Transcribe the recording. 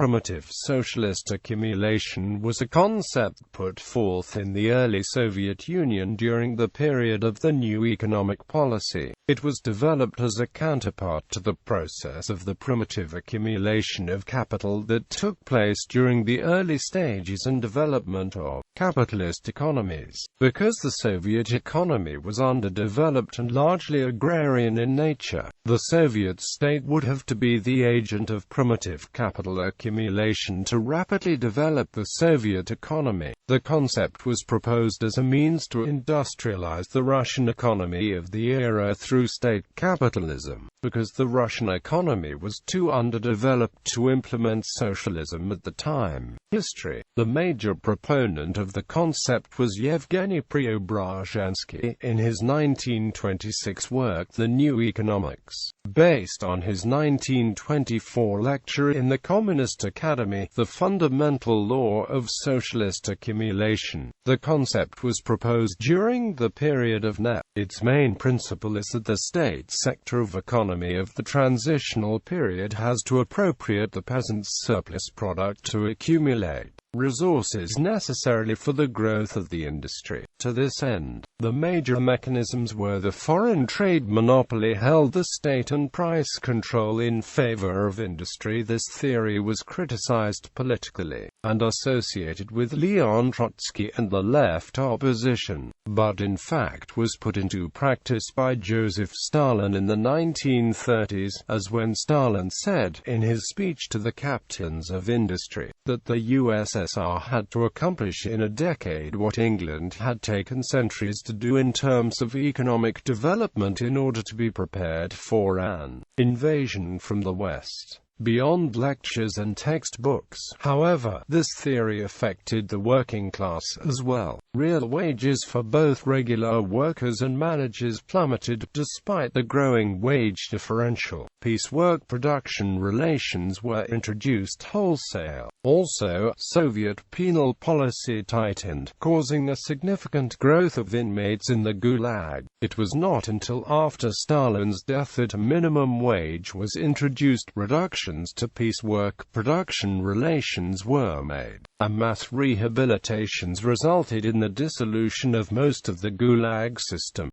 primitive socialist accumulation was a concept put forth in the early Soviet Union during the period of the new economic policy. It was developed as a counterpart to the process of the primitive accumulation of capital that took place during the early stages and development of capitalist economies. Because the Soviet economy was underdeveloped and largely agrarian in nature, the Soviet state would have to be the agent of primitive capital accumulation to rapidly develop the Soviet economy. The concept was proposed as a means to industrialize the Russian economy of the era through state capitalism, because the Russian economy was too underdeveloped to implement socialism at the time. History. The major proponent of the concept was Yevgeny Preobrazhensky in his 1926 work The New Economics. Based on his 1924 lecture in the Communist Academy, The Fundamental Law of Socialist Accumulation, the concept was proposed during the period of NEP. Its main principle is that the state sector of economy of the transitional period has to appropriate the peasant's surplus product to accumulate resources necessarily for the growth of the industry. To this end, the major mechanisms were the foreign trade monopoly held the state and price control in favor of industry. This theory was criticized politically, and associated with Leon Trotsky and the left opposition, but in fact was put into practice by Joseph Stalin in the 1930s, as when Stalin said, in his speech to the captains of industry, that the USSR had to accomplish in a decade what England had taken centuries to do in terms of economic development in order to be prepared for an invasion from the West. Beyond lectures and textbooks, however, this theory affected the working class as well. Real wages for both regular workers and managers plummeted, despite the growing wage differential. Piecework production relations were introduced wholesale. Also, Soviet penal policy tightened, causing a significant growth of inmates in the Gulag. It was not until after Stalin's death that a minimum wage was introduced. Reductions to piecework production relations were made, and mass rehabilitations resulted in the dissolution of most of the Gulag system.